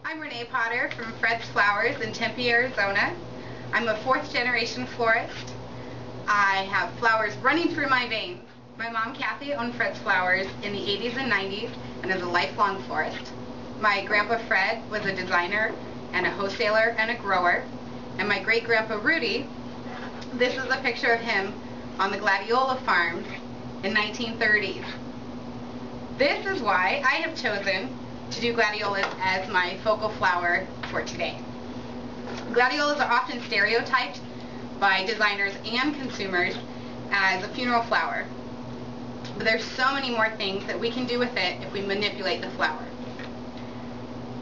I'm Renee Potter from Fred's Flowers in Tempe, Arizona. I'm a fourth generation florist. I have flowers running through my veins. My mom Kathy owned Fred's Flowers in the 80s and 90s and is a lifelong florist. My grandpa Fred was a designer and a wholesaler and a grower. And my great grandpa Rudy, this is a picture of him on the gladiola farms in 1930s. This is why I have chosen to do gladiolas as my focal flower for today. Gladiolas are often stereotyped by designers and consumers as a funeral flower. But there's so many more things that we can do with it if we manipulate the flower.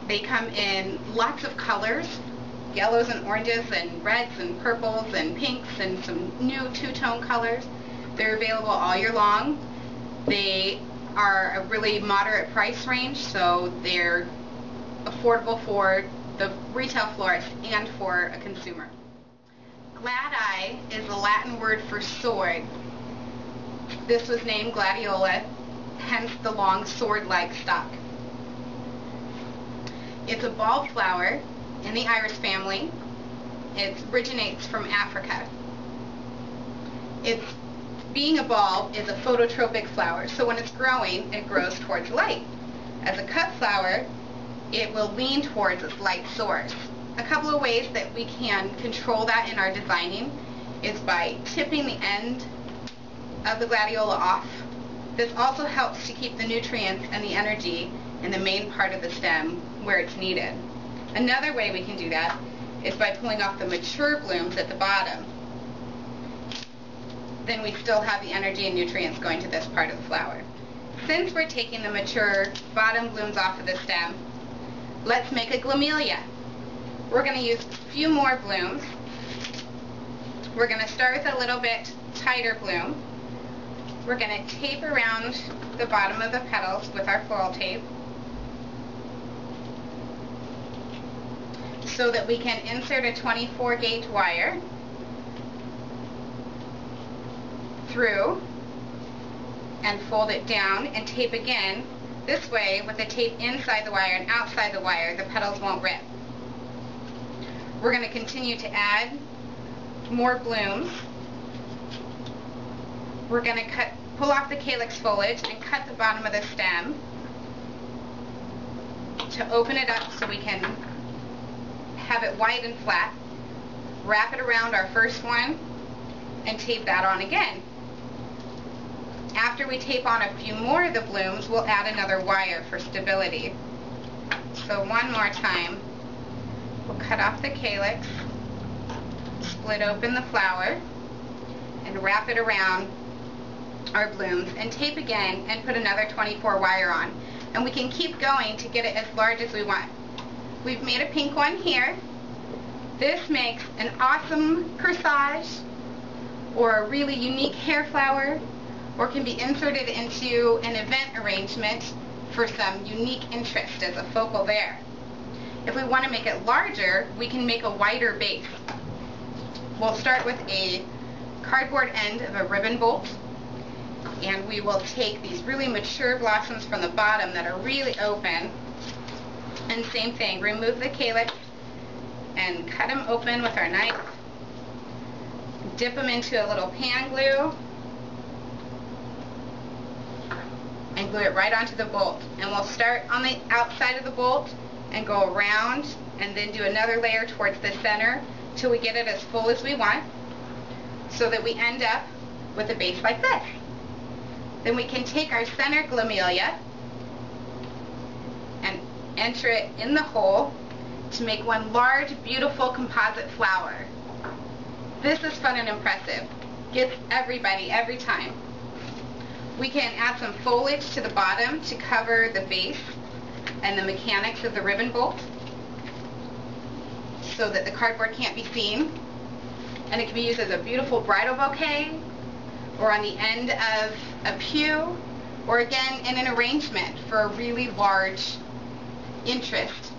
They come in lots of colors, yellows and oranges and reds and purples and pinks and some new two-tone colors. They're available all year long. They are a really moderate price range, so they're affordable for the retail florist and for a consumer. Gladi is a Latin word for sword. This was named gladiola, hence the long sword-like stalk. It's a bulb flower in the iris family. It originates from Africa. Being a bulb is a phototropic flower, so when it's growing, it grows towards light. As a cut flower, it will lean towards its light source. A couple of ways that we can control that in our designing is by tipping the end of the gladiola off. This also helps to keep the nutrients and the energy in the main part of the stem where it's needed. Another way we can do that is by pulling off the mature blooms at the bottom. Then we still have the energy and nutrients going to this part of the flower. Since we're taking the mature bottom blooms off of the stem, let's make a gleamelia. We're going to use a few more blooms. We're going to start with a little bit tighter bloom. We're going to tape around the bottom of the petals with our floral tape so that we can insert a 24 gauge wire through and fold it down and tape again. This way, with the tape inside the wire and outside the wire, the petals won't rip. We're going to continue to add more blooms. We're going to pull off the calyx foliage and cut the bottom of the stem to open it up so we can have it white and flat. Wrap it around our first one and tape that on again. After we tape on a few more of the blooms, we'll add another wire for stability. So one more time, we'll cut off the calyx, split open the flower, and wrap it around our blooms, and tape again and put another 24 wire on. And we can keep going to get it as large as we want. We've made a pink one here. This makes an awesome corsage or a really unique hair flower, or can be inserted into an event arrangement for some unique interest as a focal there. If we want to make it larger, we can make a wider base. We'll start with a cardboard end of a ribbon bolt, and we will take these really mature blossoms from the bottom that are really open, and same thing, remove the calyx and cut them open with our knife, dip them into a little pan glue, and glue it right onto the bolt. And we'll start on the outside of the bolt and go around and then do another layer towards the center till we get it as full as we want, so that we end up with a base like this. Then we can take our center gleamelia and enter it in the hole to make one large, beautiful composite flower. This is fun and impressive. Gets everybody every time. We can add some foliage to the bottom to cover the base and the mechanics of the ribbon bolt so that the cardboard can't be seen. And it can be used as a beautiful bridal bouquet, or on the end of a pew, or again in an arrangement for a really large interest.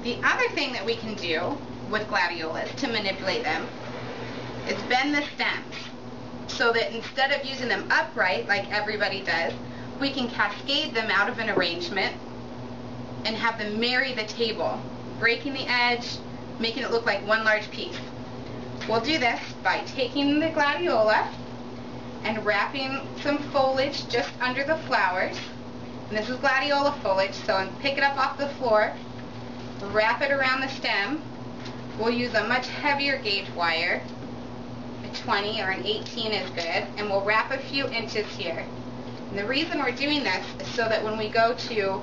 The other thing that we can do with gladiolas to manipulate them is bend the stems, so that instead of using them upright like everybody does, we can cascade them out of an arrangement and have them marry the table, breaking the edge, making it look like one large piece. We'll do this by taking the gladiola and wrapping some foliage just under the flowers. And this is gladiola foliage, so I'm pick it up off the floor, wrap it around the stem. We'll use a much heavier gauge wire. A 20 or an 18 is good, and we'll wrap a few inches here. And the reason we're doing this is so that when we go to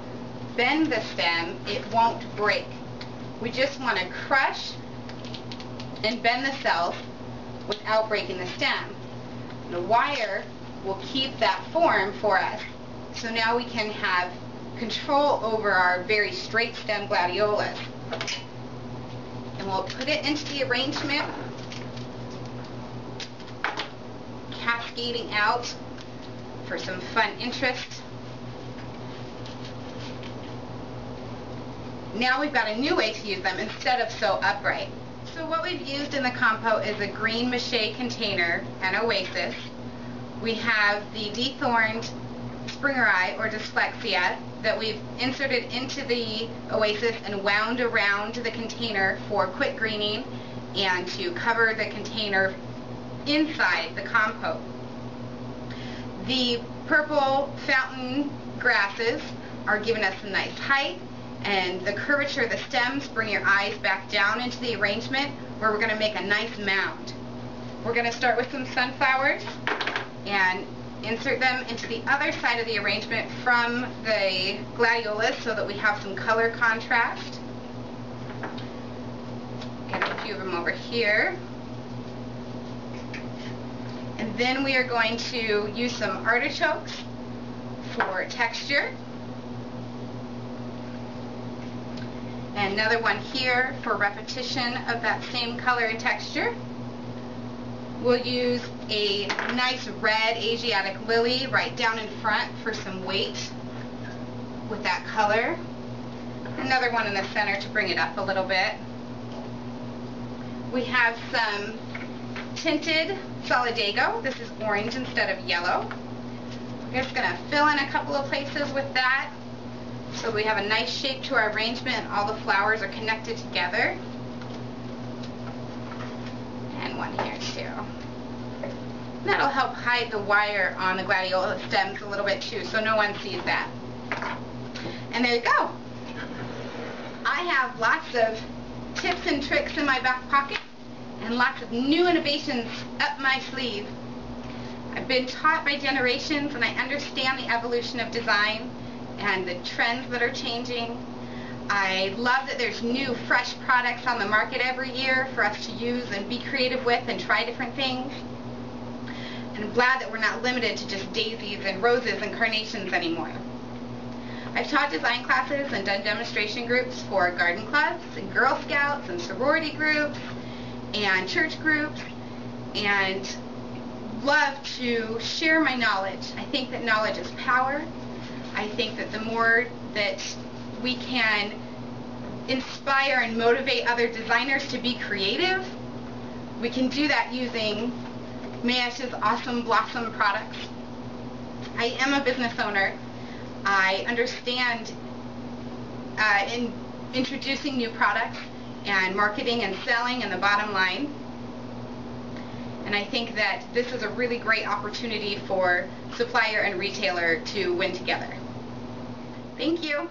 bend the stem, it won't break. We just want to crush and bend the cells without breaking the stem. The wire will keep that form for us, so now we can have control over our very straight stem gladiolas. And we'll put it into the arrangement, cascading out for some fun interest. Now we've got a new way to use them instead of so upright. So what we've used in the compo is a green mache container and oasis. We have the dethorned Springer eye or dyslexia that we've inserted into the oasis and wound around the container for quick greening and to cover the container inside the compote. The purple fountain grasses are giving us some nice height, and the curvature of the stems bring your eyes back down into the arrangement where we're going to make a nice mound. We're going to start with some sunflowers and insert them into the other side of the arrangement from the gladiolas so that we have some color contrast. Get a few of them over here. And then we are going to use some artichokes for texture. And another one here for repetition of that same color and texture. We'll use a nice red Asiatic lily right down in front for some weight with that color. Another one in the center to bring it up a little bit. We have some tinted solidago. This is orange instead of yellow. We're just going to fill in a couple of places with that so we have a nice shape to our arrangement and all the flowers are connected together. And one here too. And that'll help hide the wire on the gladiola stems a little bit too, so no one sees that. And there you go. I have lots of tips and tricks in my back pocket and lots of new innovations up my sleeve. I've been taught by generations and I understand the evolution of design and the trends that are changing. I love that there's new, fresh products on the market every year for us to use and be creative with and try different things. And I'm glad that we're not limited to just daisies and roses and carnations anymore. I've taught design classes and done demonstration groups for garden clubs and Girl Scouts and sorority groups and church groups, and love to share my knowledge. I think that knowledge is power. I think that the more that we can inspire and motivate other designers to be creative, we can do that using Mayesh's awesome Blossom products. I am a business owner. I understand in introducing new products and marketing and selling and the bottom line. And I think that this is a really great opportunity for supplier and retailer to win together. Thank you.